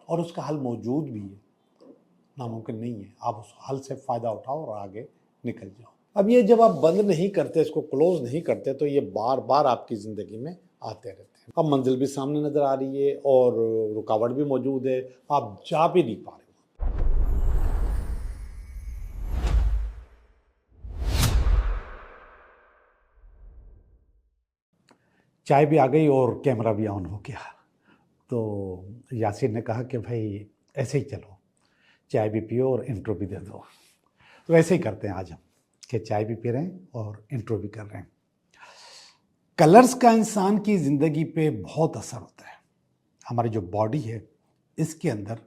और उसका हल मौजूद भी है, नामुमकिन नहीं है। आप उस हल से फ़ायदा उठाओ और आगे निकल जाओ। अब ये जब आप बंद नहीं करते, इसको क्लोज़ नहीं करते, तो ये बार बार आपकी ज़िंदगी में आते रहते हैं। अब मंजिल भी सामने नज़र आ रही है और रुकावट भी मौजूद है, आप जा भी नहीं पा रहे। चाय भी आ गई और कैमरा भी ऑन हो गया। तो यासिर ने कहा कि भाई ऐसे ही चलो, चाय भी पियो और इंट्रो भी दे दो। तो ऐसे ही करते हैं आज हम, कि चाय भी पी रहे हैं और इंट्रो भी कर रहे हैं। कलर्स का इंसान की ज़िंदगी पे बहुत असर होता है। हमारी जो बॉडी है, इसके अंदर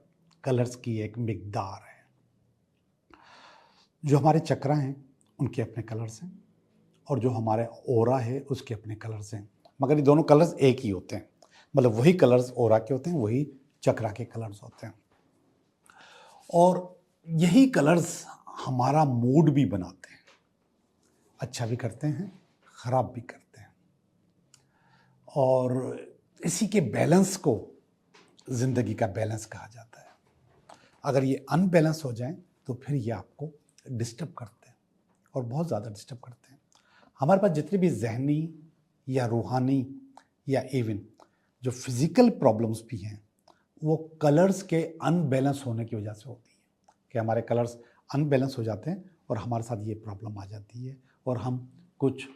कलर्स की एक मिकदार है। जो हमारे चक्रा हैं, उनके अपने कलर्स हैं, और जो हमारे ओरा है, उसके अपने कलर्स हैं। मगर ये दोनों कलर्स एक ही होते हैं, मतलब वही कलर्स ओरा के होते हैं, वही चक्रा के कलर्स होते हैं। और यही कलर्स हमारा मूड भी बनाते हैं, अच्छा भी करते हैं, ख़राब भी करते हैं। और इसी के बैलेंस को ज़िंदगी का बैलेंस कहा जाता है। अगर ये अनबैलेंस हो जाए तो फिर ये आपको डिस्टर्ब करते हैं, और बहुत ज़्यादा डिस्टर्ब करते हैं। हमारे पास जितनी भी जहनी या रूहानी या इवन जो फिज़िकल प्रॉब्लम्स भी हैं, वो कलर्स के अनबैलेंस होने की वजह से होती है, कि हमारे कलर्स अनबैलेंस हो जाते हैं और हमारे साथ ये प्रॉब्लम आ जाती है, और हम कुछ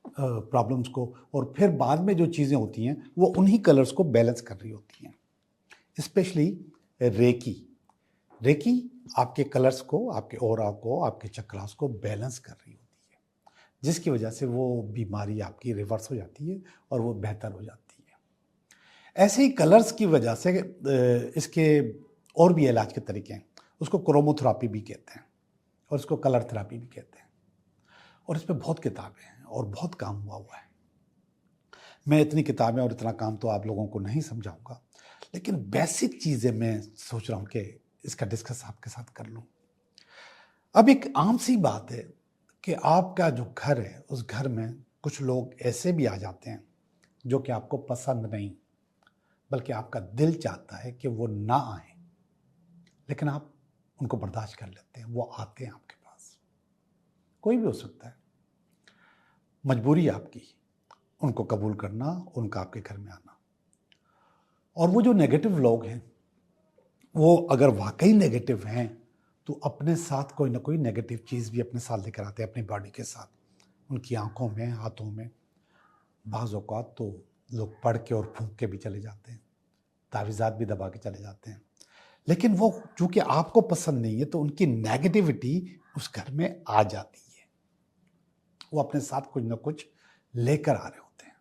प्रॉब्लम्स को, और फिर बाद में जो चीज़ें होती हैं वो उन्हीं कलर्स को बैलेंस कर रही होती हैं। स्पेशली रेकी रेकी आपके कलर्स को, आपके ऑरा को, आपके चक्रास को बैलेंस कर रही होती है, जिसकी वजह से वो बीमारी आपकी रिवर्स हो जाती है और वो बेहतर हो जाती है। ऐसे ही कलर्स की वजह से इसके और भी इलाज के तरीके हैं। उसको क्रोमोथेरापी भी कहते हैं और इसको कलर थेरापी भी कहते हैं, और इस पर बहुत किताबें हैं और बहुत काम हुआ है। मैं इतनी किताबें और इतना काम तो आप लोगों को नहीं समझाऊंगा, लेकिन बेसिक चीज़ें मैं सोच रहा हूँ कि इसका डिस्कस आपके साथ कर लूँ। अब एक आम सी बात है कि आपका जो घर है, उस घर में कुछ लोग ऐसे भी आ जाते हैं जो कि आपको पसंद नहीं, बल्कि आपका दिल चाहता है कि वो ना आए, लेकिन आप उनको बर्दाश्त कर लेते हैं। वो आते हैं आपके पास, कोई भी हो सकता है, मजबूरी आपकी उनको कबूल करना, उनका आपके घर में आना। और वो जो नेगेटिव लोग हैं, वो अगर वाकई नेगेटिव हैं तो अपने साथ कोई ना कोई नेगेटिव चीज़ भी अपने साथ लेकर आते हैं, अपनी बॉडी के साथ, उनकी आंखों में, हाथों में। बाज़ औक़ात तो लोग पढ़ के और फूंक के भी चले जाते हैं, तावीज़ात भी दबा के चले जाते हैं, लेकिन वो चूँकि आपको पसंद नहीं है तो उनकी नेगेटिविटी उस घर में आ जाती है। वो अपने साथ कुछ ना कुछ लेकर आ रहे होते हैं।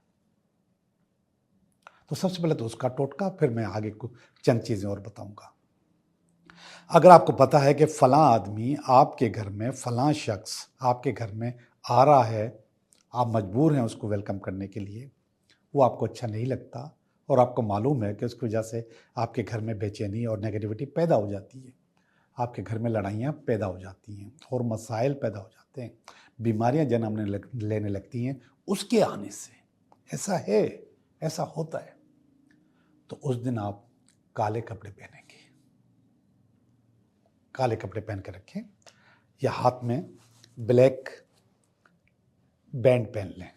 तो सबसे पहले तो उसका टोटका, फिर मैं आगे कुछ चंद चीज़ें और बताऊंगा। अगर आपको पता है कि फलां आदमी आपके घर में, फलां शख्स आपके घर में आ रहा है, आप मजबूर हैं उसको वेलकम करने के लिए, वो आपको अच्छा नहीं लगता, और आपको मालूम है कि उसकी वजह से आपके घर में बेचैनी और नेगेटिविटी पैदा हो जाती है, आपके घर में लड़ाइयाँ पैदा हो जाती हैं और मसाइल पैदा हो जाते हैं, बीमारियाँ जन्म लेने लगती हैं उसके आने से। ऐसा है, ऐसा होता है। तो उस दिन आप काले कपड़े पहनेंगे, काले कपड़े पहन के रखें, या हाथ में ब्लैक बैंड पहन लें,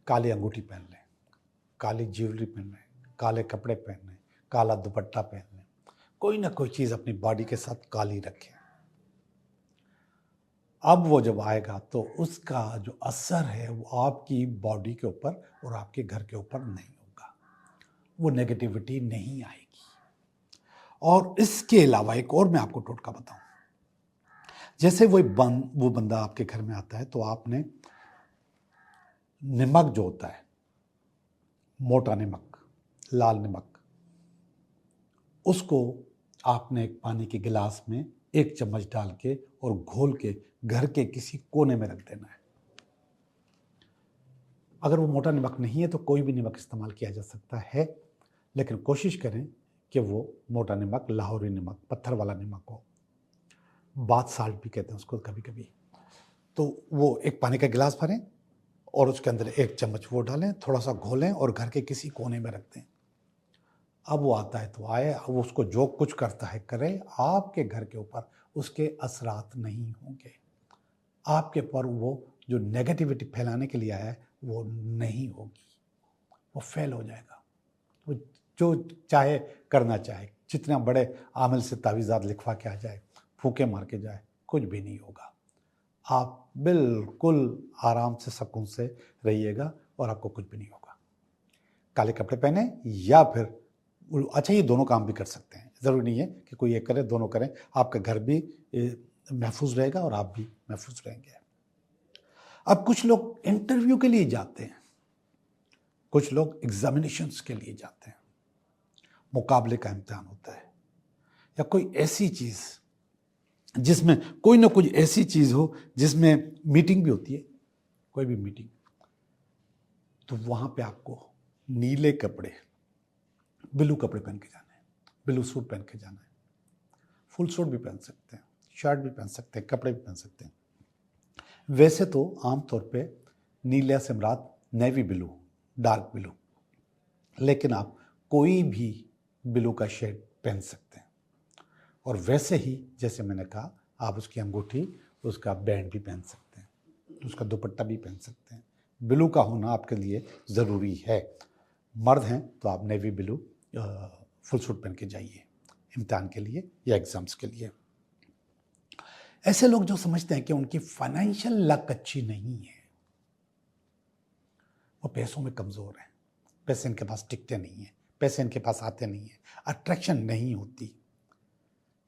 काली अंगूठी पहन लें, काली ज्वेलरी पहन लें, काले कपड़े पहन लें, काला दुपट्टा पहन लें, कोई ना कोई चीज़ अपनी बॉडी के साथ काली रखें। अब वो जब आएगा तो उसका जो असर है वो आपकी बॉडी के ऊपर और आपके घर के ऊपर नहीं होगा, वो नेगेटिविटी नहीं आएगी। और इसके अलावा एक और मैं आपको टोटका बताऊं। जैसे वो बंदा आपके घर में आता है तो आपने नमक जो होता है, मोटा नमक, लाल नमक, उसको आपने एक पानी के गिलास में 1 चम्मच डाल के और घोल के घर के किसी कोने में रख देना है। अगर वो मोटा नमक नहीं है तो कोई भी नमक इस्तेमाल किया जा सकता है, लेकिन कोशिश करें कि वो मोटा नमक, लाहौरी नमक, पत्थर वाला नमक हो, बाथ साल्ट भी कहते हैं उसको कभी कभी। तो वो एक पानी का गिलास भरें और उसके अंदर 1 चम्मच वो डालें, थोड़ा सा घोलें और घर के किसी कोने में रख दें। अब वो आता है तो आए, अब उसको जो कुछ करता है करे, आपके घर के ऊपर उसके असरात नहीं होंगे। आपके पर वो जो नेगेटिविटी फैलाने के लिए आया है वो नहीं होगी, वो फेल हो जाएगा। वो जो चाहे करना चाहे, जितना बड़े आमिल से तावीज़ात लिखवा के आ जाए, फूके मार के जाए, कुछ भी नहीं होगा। आप बिल्कुल आराम से सुकून से रहिएगा और आपको कुछ भी नहीं होगा। काले कपड़े पहने या फिर अच्छा, ये दोनों काम भी कर सकते हैं, ज़रूरी नहीं है कि कोई एक करे, दोनों करें। आपका घर भी महफूज रहेगा और आप भी महफूज रहेंगे। अब कुछ लोग इंटरव्यू के लिए जाते हैं, कुछ लोग एग्जामिनेशंस के लिए जाते हैं, मुकाबले का इम्तिहान होता है, या कोई ऐसी चीज़ जिसमें कोई ना कुछ ऐसी चीज़ हो जिसमें मीटिंग भी होती है, कोई भी मीटिंग, तो वहाँ पे आपको नीले कपड़े, ब्लू कपड़े पहन के जाना है, ब्लू सूट पहन के जाना है। फुल सूट भी पहन सकते हैं, शर्ट भी पहन सकते हैं, कपड़े भी पहन सकते हैं। वैसे तो आमतौर पे नीले से मुराद नेवी ब्लू, डार्क ब्लू, लेकिन आप कोई भी ब्लू का शेड पहन सकते हैं। और वैसे ही जैसे मैंने कहा, आप उसकी अंगूठी, उसका बैंड भी पहन सकते हैं, उसका दुपट्टा भी पहन सकते हैं। ब्लू का होना आपके लिए ज़रूरी है। मर्द हैं तो आप नेवी ब्लू फुल सूट पहन के जाइए इम्तिहान के लिए या एग्ज़ाम्स के लिए। ऐसे लोग जो समझते हैं कि उनकी फाइनेंशियल लक अच्छी नहीं है, वो पैसों में कमज़ोर हैं, पैसे इनके पास टिकते नहीं हैं, पैसे इनके पास आते नहीं हैं, अट्रैक्शन नहीं होती,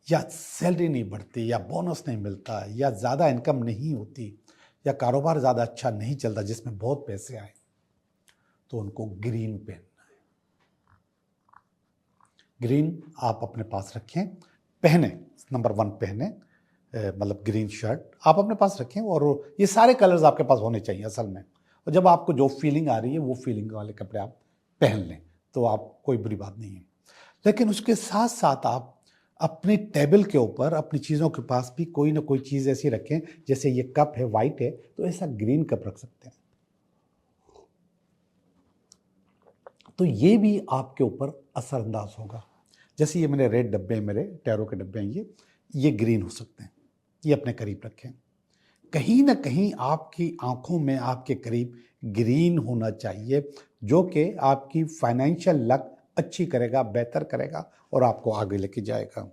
या सैलरी नहीं बढ़ती, या बोनस नहीं मिलता, या ज़्यादा इनकम नहीं होती, या कारोबार ज़्यादा अच्छा नहीं चलता जिसमें बहुत पैसे आए, तो उनको ग्रीन पहनना है। ग्रीन आप अपने पास रखें, पहने, नंबर 1 पहने, मतलब ग्रीन शर्ट आप अपने पास रखें, और ये सारे कलर्स आपके पास होने चाहिए असल में। और जब आपको जो फीलिंग आ रही है वो फीलिंग वाले कपड़े आप पहन लें तो आप कोई बुरी बात नहीं है। लेकिन उसके साथ साथ आप अपने टेबल के ऊपर अपनी चीज़ों के पास भी कोई ना कोई चीज़ ऐसी रखें, जैसे ये कप है, वाइट है, तो ऐसा ग्रीन कप रख सकते हैं, तो ये भी आपके ऊपर असरअंदाज होगा। जैसे ये मेरे रेड डब्बे, मेरे टैरो के डब्बे हैं, ये ग्रीन हो सकते हैं, ये अपने करीब रखें। कहीं ना कहीं आपकी आंखों में आपके करीब ग्रीन होना चाहिए, जो कि आपकी फाइनेंशियल लक अच्छी करेगा, बेहतर करेगा और आपको आगे लेके जाएगा।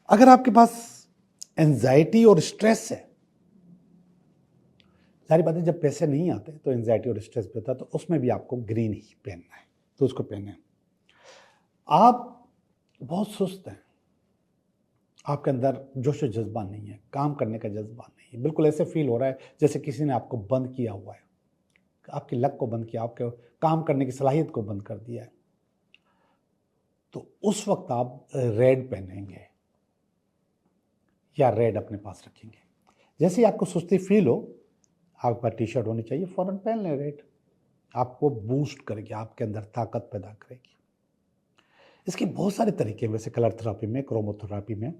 अगर आपके पास एंजाइटी और स्ट्रेस है, सारी बातें, जब पैसे नहीं आते तो एंजाइटी और स्ट्रेस भी होता है, तो उसमें भी आपको ग्रीन ही पहनना है, तो उसको पहने। आप बहुत सुस्त हैं, आपके अंदर जोश और जज्बा नहीं है, काम करने का जज्बा नहीं है, बिल्कुल ऐसे फील हो रहा है जैसे किसी ने आपको बंद किया हुआ है, आपकी लक को बंद किया, आपके काम करने की सलाहियत को बंद कर दिया है, तो उस वक्त आप रेड पहनेंगे या रेड अपने पास रखेंगे। जैसे ही आपको सुस्ती फील हो, आपके पास टी शर्ट होनी चाहिए, फ़ौरन पहन लें रेड, आपको बूस्ट करेगी, आपके अंदर ताकत पैदा करेगी। इसके बहुत सारे तरीके हैं वैसे कलर थेरापी में, क्रोमोथेरापी में।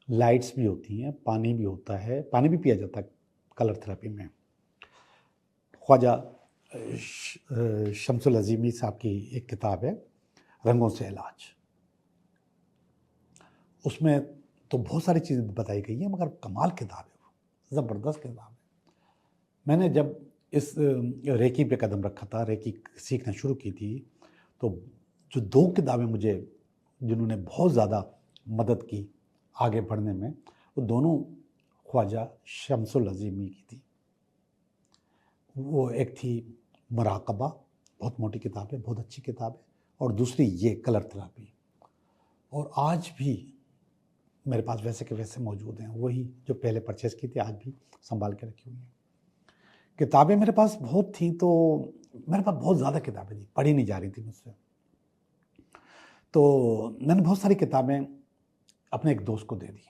लाइट्स भी होती हैं, पानी भी होता है, पानी भी पिया जाता है कलर थेरापी में। ख्वाजा शम्सुल अज़ीमी साहब की एक किताब है, रंगों से इलाज, उसमें तो बहुत सारी चीज़ें बताई गई हैं, मगर कमाल किताब है वो, ज़बरदस्त किताब है। मैंने जब इस रेकी पे कदम रखा था, रेकी सीखना शुरू की थी, तो जो 2 किताबें मुझे, जिन्होंने बहुत ज़्यादा मदद की आगे बढ़ने में, वो दोनों ख्वाजा शम्सुल अज़ीमी की थी। वो एक थी मुराक़बा, बहुत मोटी किताब है, बहुत अच्छी किताब है, और दूसरी ये कलर थेरापी। और आज भी मेरे पास वैसे के वैसे मौजूद हैं, वही जो पहले परचेज़ की थी, आज भी संभाल के रखी हुई हैं। किताबें मेरे पास बहुत थी, तो मेरे पास बहुत ज़्यादा किताबें थी, पढ़ी नहीं जा रही थी मुझसे, तो मैंने बहुत सारी किताबें अपने एक दोस्त को दे दी।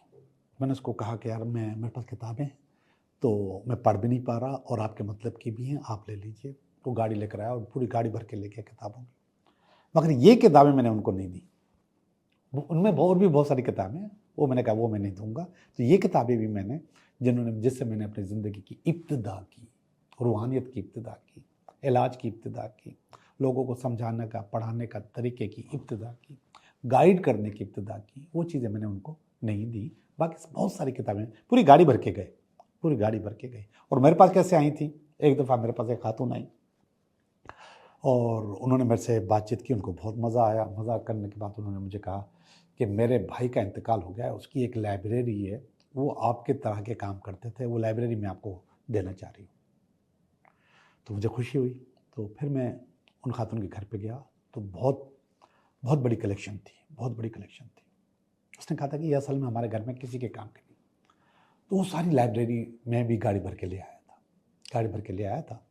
मैंने उसको कहा कि यार, मेरे पास किताबें हैं, तो मैं पढ़ भी नहीं पा रहा और आपके मतलब की भी हैं, आप ले लीजिए। वो गाड़ी लेकर आया और पूरी गाड़ी भर के ले गया किताबों की, मगर ये किताबें मैंने उनको नहीं दी। उनमें और भी बहुत सारी किताबें हैं, वो मैंने कहा वो मैं नहीं दूंगा। तो ये किताबें भी मैंने, जिससे मैंने अपनी ज़िंदगी की इब्तिदा की, रूहानियत की इब्तिदा की, इलाज की इब्तिदा की, लोगों को समझाने का, पढ़ाने का तरीके की इब्तिदा की, गाइड करने की इब्तिदा की, वो चीज़ें मैंने उनको नहीं दी। बाकी बहुत सारी किताबें पूरी गाड़ी भर के गए, पूरी गाड़ी भर के गए। और मेरे पास कैसे आई थी, एक दफ़ा मेरे पास एक खातून आई और उन्होंने मेरे से बातचीत की, उनको बहुत मज़ा आया। मज़ा करने के बाद उन्होंने मुझे कहा कि मेरे भाई का इंतकाल हो गया है, उसकी एक लाइब्रेरी है, वो आपके तरह के काम करते थे, वो लाइब्रेरी में आपको देना चाह रही हूँ। तो मुझे खुशी हुई। तो फिर मैं उन खातून के घर पे गया, तो बहुत बहुत बड़ी कलेक्शन थी, बहुत बड़ी कलेक्शन थी। उसने कहा था कि ये असल में हमारे घर में किसी के काम की नहीं। तो वो सारी लाइब्रेरी में भी गाड़ी भर के ले आया था, गाड़ी भर के ले आया था।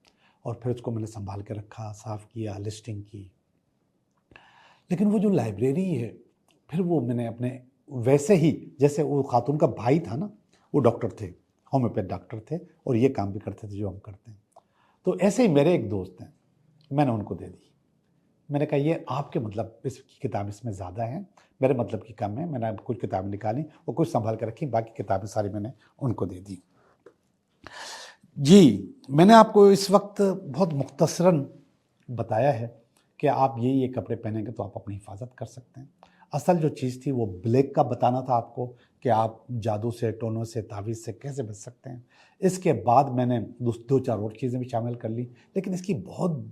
और फिर उसको मैंने संभाल के रखा, साफ़ किया, लिस्टिंग की। लेकिन वो जो लाइब्रेरी है, फिर वो मैंने अपने वैसे ही, जैसे वो खातून का भाई था ना, वो डॉक्टर थे, होम्योपैथ डॉक्टर थे, और ये काम भी करते थे जो हम करते हैं। तो ऐसे ही मेरे एक दोस्त हैं, मैंने उनको दे दी। मैंने कहा ये आपके मतलब इसकी किताब इसमें ज़्यादा है, मेरे मतलब की कम है। मैंने कुछ किताबें निकाली और कुछ संभाल कर रखी, बाकी किताबें सारी मैंने उनको दे दी। जी, मैंने आपको इस वक्त बहुत मुख्तसरन बताया है कि आप ये कपड़े पहनेंगे तो आप अपनी हिफाजत कर सकते हैं। असल जो चीज़ थी वो ब्लैक का बताना था आपको कि आप जादू से, टोनों से, तावीज़ से कैसे बच सकते हैं। इसके बाद मैंने दो चार और चीज़ें भी शामिल कर ली, लेकिन इसकी बहुत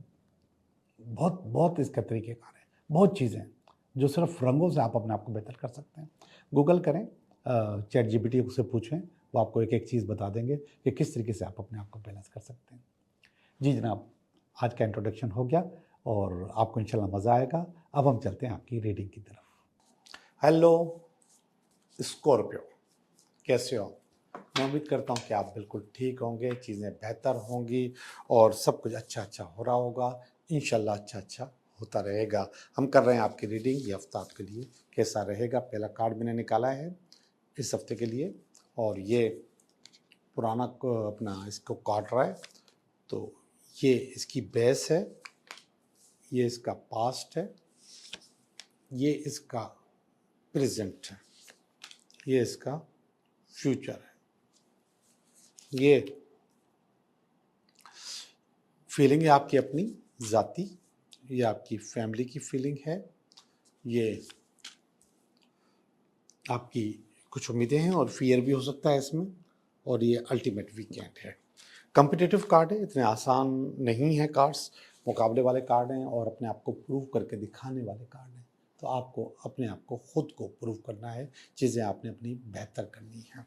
बहुत बहुत इसका तरीक़ेकार है, बहुत चीज़ें हैं जो सिर्फ रंगों से आप अपने आप को बेहतर कर सकते हैं। गूगल करें, चैट जीपीटी से पूछें, वो आपको एक एक चीज़ बता देंगे कि किस तरीके से आप अपने आप को बैलेंस कर सकते हैं। जी जनाब, आज का इंट्रोडक्शन हो गया और आपको इंशाल्लाह मज़ा आएगा। अब हम चलते हैं आपकी रीडिंग की तरफ। हेलो स्कॉर्पियो, कैसे हो? मैं उम्मीद करता हूँ कि आप बिल्कुल ठीक होंगे, चीज़ें बेहतर होंगी और सब कुछ अच्छा अच्छा हो रहा होगा। इंशाल्लाह अच्छा अच्छा होता रहेगा। हम कर रहे हैं आपकी रीडिंग, ये हफ्ता आपके लिए कैसा रहेगा। पहला कार्ड मैंने निकाला है इस हफ्ते के लिए, और ये पुराना अपना इसको काट रहा है। तो ये इसकी बेस है, ये इसका पास्ट है, ये इसका प्रेजेंट है, ये इसका फ्यूचर है। ये फीलिंग है आपकी अपनी ज़ाती, ये आपकी फैमिली की फीलिंग है, ये आपकी कुछ उम्मीदें हैं और फियर भी हो सकता है इसमें, और ये अल्टीमेट वीकेंड है। कॉम्पिटिटिव कार्ड है, इतने आसान नहीं है कार्ड्स, मुकाबले वाले कार्ड हैं और अपने आप को प्रूव करके दिखाने वाले कार्ड हैं। तो आपको अपने आप को खुद को प्रूव करना है, चीज़ें आपने अपनी बेहतर करनी है।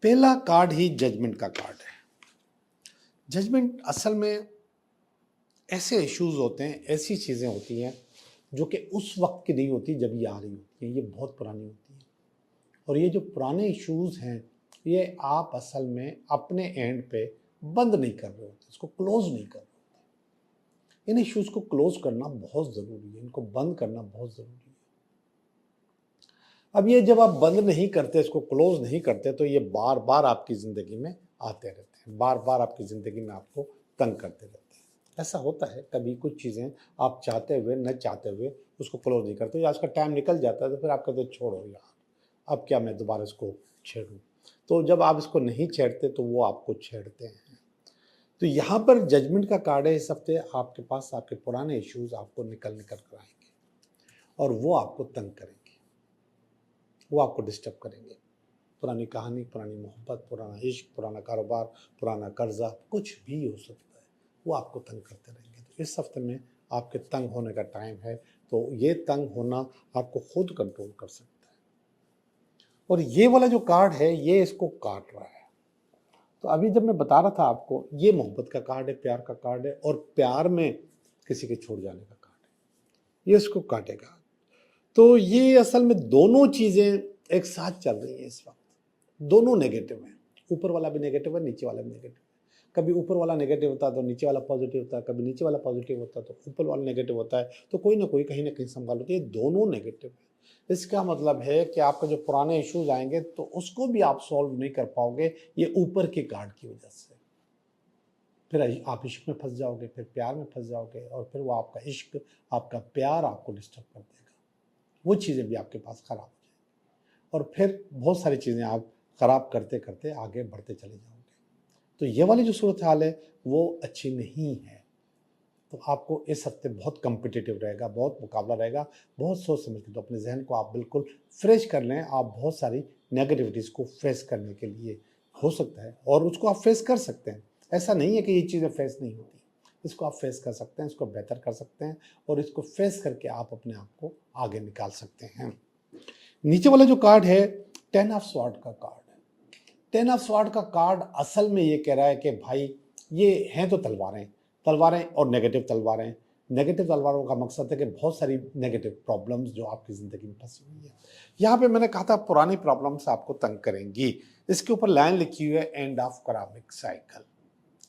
पहला कार्ड ही जजमेंट का कार्ड है। जजमेंट असल में ऐसे इश्यूज होते हैं, ऐसी चीज़ें होती हैं जो कि उस वक्त की नहीं होती जब ये आ रही होती हैं, ये बहुत पुरानी होती हैं। और ये जो पुराने इश्यूज हैं, ये आप असल में अपने एंड पे बंद नहीं कर रहे होते, इसको क्लोज नहीं कर रहे होते। इन इश्यूज को क्लोज करना बहुत ज़रूरी है, इनको बंद करना बहुत ज़रूरी है। अब ये जब आप बंद नहीं करते, इसको क्लोज नहीं करते, तो ये बार बार आपकी ज़िंदगी में आते रहते हैं, बार बार आपकी ज़िंदगी में आपको तंग करते रहते हैं। ऐसा होता है, कभी कुछ चीज़ें आप चाहते हुए न चाहते हुए उसको क्लोज नहीं करते, या उसका टाइम निकल जाता है तो फिर आप कहते हो छोड़ो यार, अब क्या मैं दोबारा इसको छेड़ूं। तो जब आप इसको नहीं छेड़ते तो वो आपको छेड़ते हैं। तो यहाँ पर जजमेंट का कार्ड है इस हफ्ते आपके पास। आपके पुराने इश्यूज आपको निकल कर आएंगे और वो आपको तंग करेंगे, वो आपको डिस्टर्ब करेंगे। पुरानी कहानी, पुरानी मोहब्बत, पुराना इश्क, पुराना कारोबार, पुराना कर्जा, कुछ भी हो सकता है, वो आपको तंग करते रहेंगे। तो इस हफ्ते में आपके तंग होने का टाइम है, तो ये तंग होना आपको खुद कंट्रोल कर सकता है। और ये वाला जो कार्ड है, ये इसको काट रहा है। तो अभी जब मैं बता रहा था आपको, ये मोहब्बत का कार्ड है, प्यार का कार्ड है, और प्यार में किसी के छोड़ जाने का कार्ड है, ये इसको काटेगा। तो ये असल में दोनों चीज़ें एक साथ चल रही हैं इस वक्त, दोनों नेगेटिव हैं। ऊपर वाला भी नेगेटिव है, नीचे वाला भी नेगेटिव है। कभी ऊपर वाला नेगेटिव होता है तो नीचे वाला पॉजिटिव होता है, कभी नीचे वाला पॉजिटिव होता है तो ऊपर वाला नेगेटिव होता है। तो कोई ना कोई कहीं ना कहीं संभाल होती है, दोनों नेगेटिव है। इसका मतलब है कि आपका जो पुराने इश्यूज आएंगे तो उसको भी आप सॉल्व नहीं कर पाओगे, ये ऊपर के कार्ड की वजह से। फिर आप इश्क में फंस जाओगे, फिर प्यार में फंस जाओगे, और फिर वो आपका इश्क, आपका प्यार आपको डिस्टर्ब कर देगा। वो चीज़ें भी आपके पास खराब हो जाएंगी और फिर बहुत सारी चीज़ें आप खराब करते करते आगे बढ़ते चले जाओगे। तो ये वाली जो सूरत हाल है वो अच्छी नहीं है। तो आपको इस हफ्ते बहुत कम्पिटिटिव रहेगा, बहुत मुकाबला रहेगा, बहुत सोच समझ के। तो अपने जहन को आप बिल्कुल फ्रेश कर लें। आप बहुत सारी नेगेटिविटीज़ को फेस करने के लिए हो सकता है, और उसको आप फेस कर सकते हैं। ऐसा नहीं है कि ये चीज़ें फेस नहीं होती, इसको आप फेस कर सकते हैं, इसको बेहतर कर सकते हैं, और इसको फेस करके आप अपने आप को आगे निकाल सकते हैं। नीचे वाला जो कार्ड है 10 ऑफ स्वॉर्ड का कार्ड है। 10 ऑफ स्वॉर्ड का कार्ड असल में ये कह रहा है कि भाई ये हैं तो तलवारें और नेगेटिव तलवारें। नेगेटिव तलवारों का मकसद है कि बहुत सारी नेगेटिव प्रॉब्लम्स जो आपकी ज़िंदगी में फंसी हुई है। यहाँ पे मैंने कहा था पुरानी प्रॉब्लम्स आपको तंग करेंगी। इसके ऊपर लाइन लिखी हुई है एंड ऑफ करामिक साइकिल।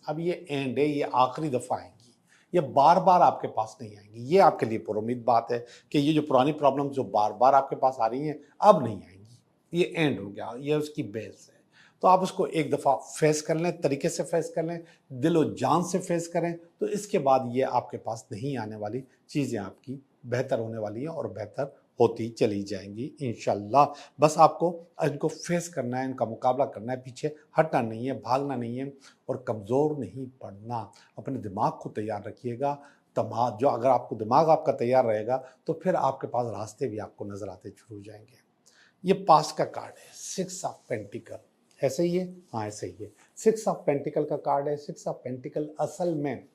अब ये एंड है, ये आखिरी दफ़ा आएंगी, ये बार बार आपके पास नहीं आएंगी। ये आपके लिए पुरुमीद बात है कि ये जो पुरानी प्रॉब्लम जो बार बार आपके पास आ रही हैं अब नहीं आएंगी, ये एंड हो गया, ये उसकी बेस है। तो आप उसको एक दफ़ा फेस कर लें, तरीके से फेस कर लें, दिलो जान से फेस करें, तो इसके बाद ये आपके पास नहीं आने वाली चीज़ें आपकी बेहतर होने वाली हैं और बेहतर होती चली जाएंगी इंशाल्लाह। बस आपको इनको फेस करना है, इनका मुकाबला करना है, पीछे हटना नहीं है, भागना नहीं है और कमज़ोर नहीं पड़ना। अपने दिमाग को तैयार रखिएगा। जो अगर आपको दिमाग आपका तैयार रहेगा तो फिर आपके पास रास्ते भी आपको नज़र आते शुरू हो जाएंगे। ये पास का कार्ड है, 6 ऑफ पेंटिकल। ऐसे ही है, हाँ ऐसे ही है। 6 ऑफ पेंटिकल का कार्ड है। 6 ऑफ पेंटिकल असल में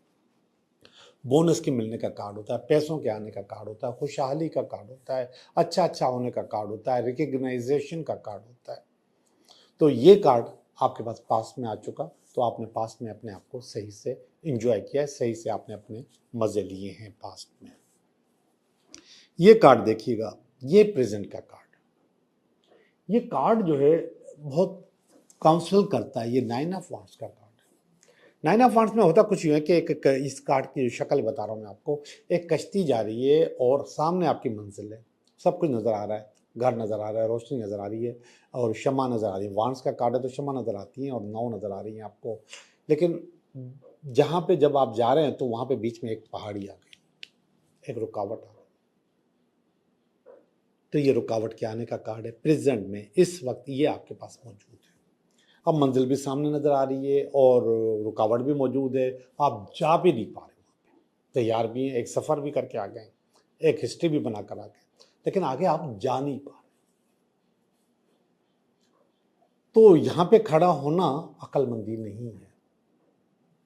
बोनस के मिलने का कार्ड होता है, पैसों के आने का कार्ड होता है, खुशहाली का कार्ड होता है, अच्छा होने का कार्ड होता है, रिकग्नाइजेशन का कार्ड होता है। तो ये कार्ड आपके पास पास में आ चुका, तो आपने पास में अपने आप को सही से एंजॉय किया है, सही से आपने अपने मज़े लिए हैं पास्ट में। ये कार्ड देखिएगा, ये प्रेजेंट का कार्ड। ये कार्ड जो है बहुत काउंसिल करता है। ये 9 ऑफ वांड्स का कार्ड है। 9 ऑफ वांड्स में होता कुछ यूँ है कि इस कार्ड की जो शक्ल बता रहा हूँ मैं आपको, एक कश्ती जा रही है और सामने आपकी मंजिल है, सब कुछ नज़र आ रहा है, घर नज़र आ रहा है, रोशनी नज़र आ रही है और शम्मा नज़र आ रही है। वांड्स का कार्ड है तो शम्मा नज़र आती है और नाव नज़र आ रही है आपको। लेकिन जहाँ पे जब आप जा रहे हैं तो वहाँ पे बीच में एक पहाड़ी आ गई, एक रुकावट आ गई। तो ये रुकावट के आने का कार्ड है प्रेजेंट में, इस वक्त ये आपके पास मौजूद है। अब मंजिल भी सामने नज़र आ रही है और रुकावट भी मौजूद है, आप जा भी नहीं पा रहे, वहाँ पे तैयार भी हैं, एक सफ़र भी करके आ गए, एक हिस्ट्री भी बना कर आ गए, लेकिन आगे आप जा नहीं पा रहे। तो यहाँ पे खड़ा होना अक्लमंदी नहीं है,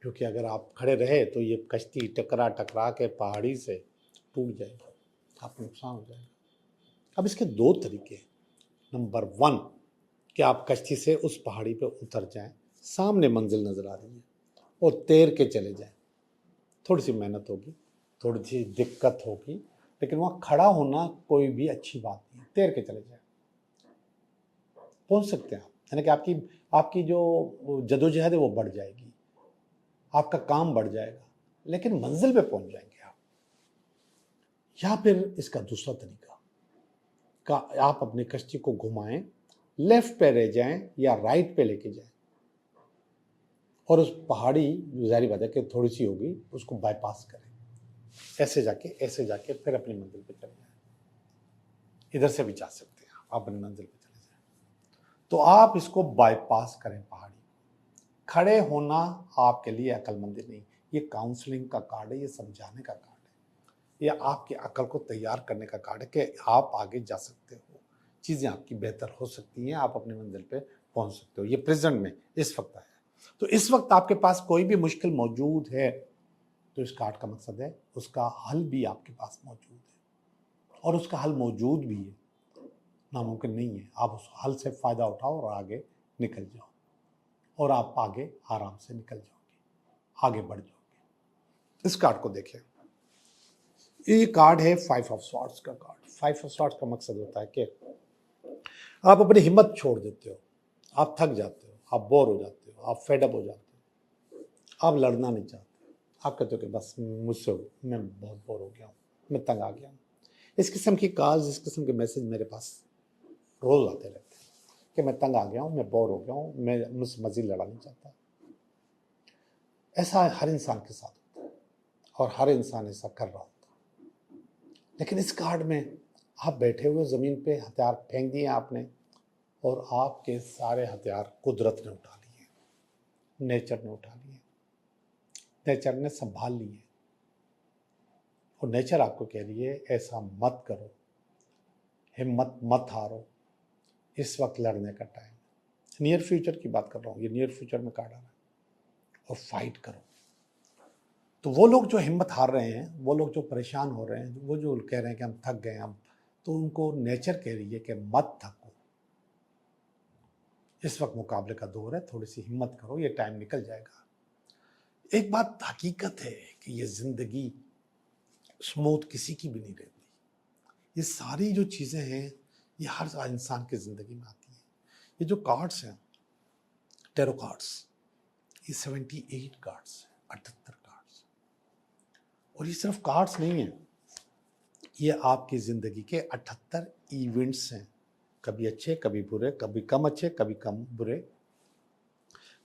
क्योंकि अगर आप खड़े रहे तो ये कश्ती टकरा के पहाड़ी से टूट जाएगी, आपको नुकसान हो जाएगा। अब इसके दो तरीके हैं। नंबर 1 कि आप कश्ती से उस पहाड़ी पे उतर जाएं, सामने मंजिल नज़र आ रही है और तैर के चले जाएं। थोड़ी सी मेहनत होगी, थोड़ी सी दिक्कत होगी, लेकिन वहाँ खड़ा होना कोई भी अच्छी बात नहीं है। तैर के चले जाएं, पहुँच सकते हैं आप, यानी कि आपकी जो जदोजहद है वो बढ़ जाएगी, आपका काम बढ़ जाएगा, लेकिन मंजिल पे पहुँच जाएंगे आप। या फिर इसका दूसरा तरीका का आप अपनी कश्ती को घुमाएं, लेफ्ट पे रह जाएं या राइट पे लेके जाएं और उस पहाड़ी जाहिर बात है कि थोड़ी सी होगी, उसको बाईपास करें, ऐसे जाके फिर अपनी मंजिल पे चले जाएं। इधर से भी जा सकते हैं आप अपनी मंजिल पे चले जाएं। तो आप इसको बाईपास करें पहाड़ी। खड़े होना आपके लिए अक्लमंदी नहीं, ये काउंसलिंग का कार्ड है, ये समझाने का कार्ड है, ये आपकी अकल को तैयार करने का कार्ड है कि आप आगे जा सकते हो, चीज़ें आपकी बेहतर हो सकती हैं, आप अपनी मंजिल पे पहुंच सकते हो। ये प्रेजेंट में इस वक्त आया। तो इस वक्त आपके पास कोई भी मुश्किल मौजूद है तो इस कार्ड का मकसद है उसका हल भी आपके पास मौजूद है, और उसका हल मौजूद भी है, नामुमकिन नहीं है। आप उस हल से फ़ायदा उठाओ और आगे निकल जाओ, और आप आगे आराम से निकल जाओगे, आगे बढ़ जाओगे। इस कार्ड को देखें, ये कार्ड है 5 ऑफ स्वॉर्ड्स का कार्ड। 5 ऑफ स्वॉर्ड्स का मकसद होता है कि आप अपनी हिम्मत छोड़ देते हो, आप थक जाते हो, आप बोर हो जाते हो, आप फेडअप हो जाते हो, आप लड़ना नहीं चाहते, आप कहते हो कि बस मुझसे मैं बहुत बोर हो गया हूँ, मैं तंग आ गया हूँ। इस किस्म की कॉल्स, इस किस्म के मैसेज मेरे पास रोज़ आते रहते हैं कि मैं तंग आ गया हूँ, मैं बोर हो गया हूँ, मैं मुझसे मज़ीद लड़ा नहीं चाहता। ऐसा हर इंसान के साथ होता है और हर इंसान ऐसा कर रहा होता है। लेकिन इस कार्ड में आप बैठे हुए ज़मीन पे हथियार फेंक दिए आपने, और आपके सारे हथियार कुदरत ने उठा लिए, नेचर ने उठा लिए, नेचर ने संभाल लिए। और नेचर आपको कह रही है ऐसा मत करो, हिम्मत मत हारो, इस वक्त लड़ने का टाइम। नियर फ्यूचर की बात कर रहा हूँ, ये नियर फ्यूचर में कार्ड आ रहा है। और फाइट करो। तो वो लोग जो हिम्मत हार रहे हैं, वो लोग जो परेशान हो रहे हैं, वो जो कह रहे हैं कि हम थक गए हम, तो उनको नेचर कह रही है कि मत थको, इस वक्त मुकाबले का दौर है, थोड़ी सी हिम्मत करो, ये टाइम निकल जाएगा। एक बात हकीकत है कि ये जिंदगी स्मूथ किसी की भी नहीं रहती। ये सारी जो चीजें हैं ये हर इंसान की जिंदगी में आती हैं। ये जो कार्ड्स हैं, टेरो कार्ड्स, ये 78 कार्ड्स हैं, 78 कार्ड्स। और ये सिर्फ कार्ड्स नहीं है, ये आपकी जिंदगी के 78 इवेंट्स हैं। कभी अच्छे, कभी बुरे, कभी कम अच्छे, कभी कम बुरे,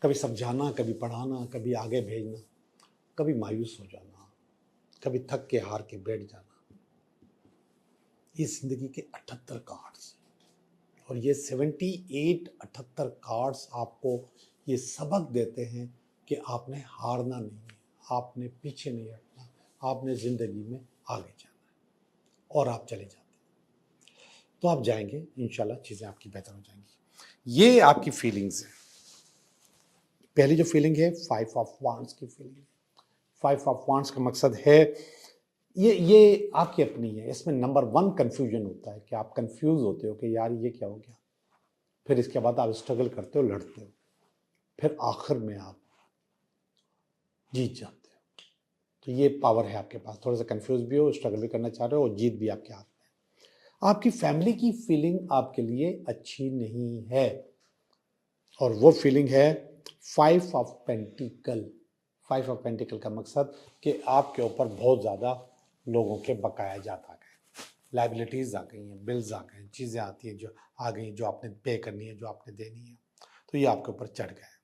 कभी समझाना, कभी पढ़ाना, कभी आगे भेजना, कभी मायूस हो जाना, कभी थक के हार के बैठ जाना। ये जिंदगी के 78 कार्ड्स, और ये 78 कार्ड्स आपको ये सबक देते हैं कि आपने हारना नहीं है, आपने पीछे नहीं हटना, आपने जिंदगी में आगे जाना है, और आप चले जाते हैं तो आप जाएंगे, इंशाल्लाह चीजें आपकी बेहतर हो जाएंगी। ये आपकी फीलिंग्स है। पहली जो फीलिंग है 5 ऑफ वांड्स की फीलिंग है। 5 ऑफ वांड्स का मकसद है, ये आपकी अपनी है। इसमें नंबर 1 कंफ्यूजन होता है कि आप कंफ्यूज होते हो कि यार ये क्या हो गया। फिर इसके बाद आप स्ट्रगल करते हो, लड़ते हो, फिर आखिर में आप जीत जाते हो। तो ये पावर है आपके पास, थोड़ा सा कंफ्यूज भी हो, स्ट्रगल भी करना चाह रहे हो, और जीत भी आपके हाथ में है। आपकी फैमिली की फीलिंग आपके लिए अच्छी नहीं है, और वो फीलिंग है 5 ऑफ पेंटिकल। 5 ऑफ पेंटिकल का मकसद कि आपके ऊपर बहुत ज़्यादा लोगों के बकाया जात आ गए, लाइबिलिटीज़ आ गई हैं, बिल्स आ गए, चीज़ें आती हैं जो आ गई, जो आपने पे करनी है, जो आपने देनी है, तो ये आपके ऊपर चढ़ गए।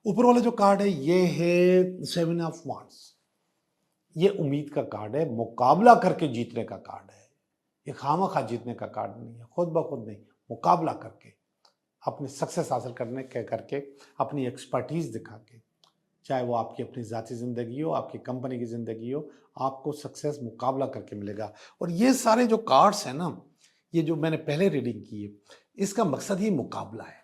ऊपर वाला जो कार्ड है ये है 7 ऑफ वांड्स। ये उम्मीद का कार्ड है, मुकाबला करके जीतने का कार्ड है। ये खामखा जीतने का कार्ड नहीं है, खुद ब खुद नहीं, मुकाबला करके, अपने सक्सेस हासिल करने के करके, अपनी एक्सपर्टीज दिखा के, चाहे वो आपकी अपनी ज़ाती ज़िंदगी हो, आपकी कंपनी की ज़िंदगी हो, आपको सक्सेस मुकाबला करके मिलेगा। और ये सारे जो कार्ड्स हैं ना, ये जो मैंने पहले रीडिंग की है, इसका मकसद ही मुकाबला है।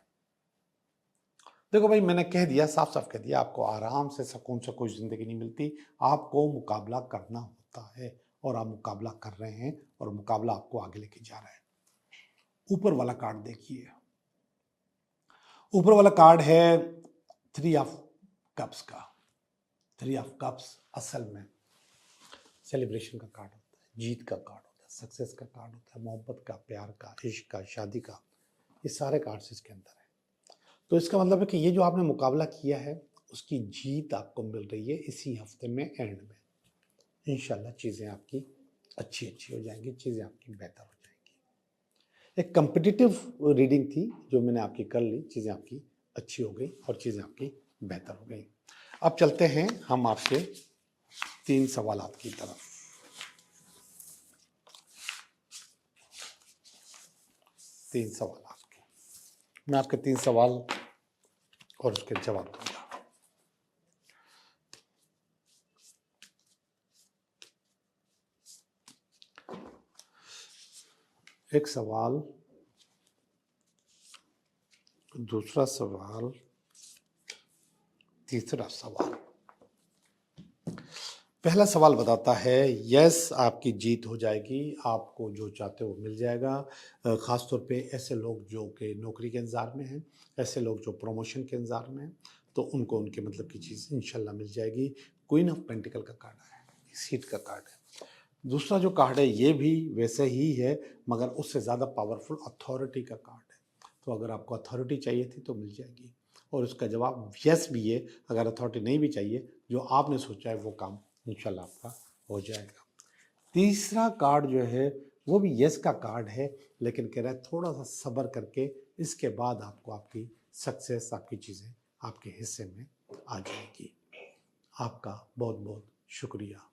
देखो भाई, मैंने कह दिया, साफ साफ कह दिया, आपको आराम से सुकून से कोई ज़िंदगी नहीं मिलती, आपको मुकाबला करना होता है, और आप मुकाबला कर रहे हैं, और मुकाबला आपको आगे लेके जा रहा है। ऊपर वाला कार्ड देखिए, ऊपर वाला कार्ड है 3 ऑफ कप्स का। 3 ऑफ कप्स असल में सेलिब्रेशन का कार्ड होता है, जीत का कार्ड होता है, सक्सेस का कार्ड होता है, मोहब्बत का, प्यार का, इश्क का, शादी का, ये सारे कार्ड्स इसके अंदर है। तो इसका मतलब है कि ये जो आपने मुकाबला किया है, उसकी जीत आपको मिल रही है इसी हफ्ते में, एंड में। इंशाल्लाह चीज़ें आपकी अच्छी अच्छी हो जाएंगी, चीज़ें आपकी बेहतर हो जाएंगी। एक कम्पिटिटिव रीडिंग थी जो मैंने आपकी कर ली, चीज़ें आपकी अच्छी हो गई और चीज़ें आपकी बेहतर हो गई। अब चलते हैं हम आपके 3 सवालात की तरफ। 3 सवाल आपके, मैं आपके 3 सवाल और उसके जवाब दूंगा। एक सवाल, दूसरा सवाल, तीसरा सवाल। पहला सवाल बताता है, यस आपकी जीत हो जाएगी, आपको जो चाहते हो मिल जाएगा। ख़ास तौर पे ऐसे लोग जो कि नौकरी के इंतज़ार में हैं, ऐसे लोग जो प्रमोशन के इंतज़ार में हैं, तो उनको उनके मतलब की चीज़ इंशाल्लाह मिल जाएगी। क्वीन ऑफ पेंटिकल का कार्ड है, सीट का कार्ड है। दूसरा जो कार्ड है ये भी वैसे ही है, मगर उससे ज़्यादा पावरफुल अथॉरिटी का कार्ड है। तो अगर आपको अथॉरिटी चाहिए थी तो मिल जाएगी, और उसका जवाब यस भी है। अगर अथॉरिटी नहीं भी चाहिए, जो आपने सोचा है वो काम इंशाल्लाह आपका हो जाएगा। तीसरा कार्ड जो है वो भी यस का कार्ड है, लेकिन कह रहा है थोड़ा सा सब्र करके, इसके बाद आपको आपकी सक्सेस, आपकी चीज़ें आपके हिस्से में आ जाएगी। आपका बहुत बहुत शुक्रिया।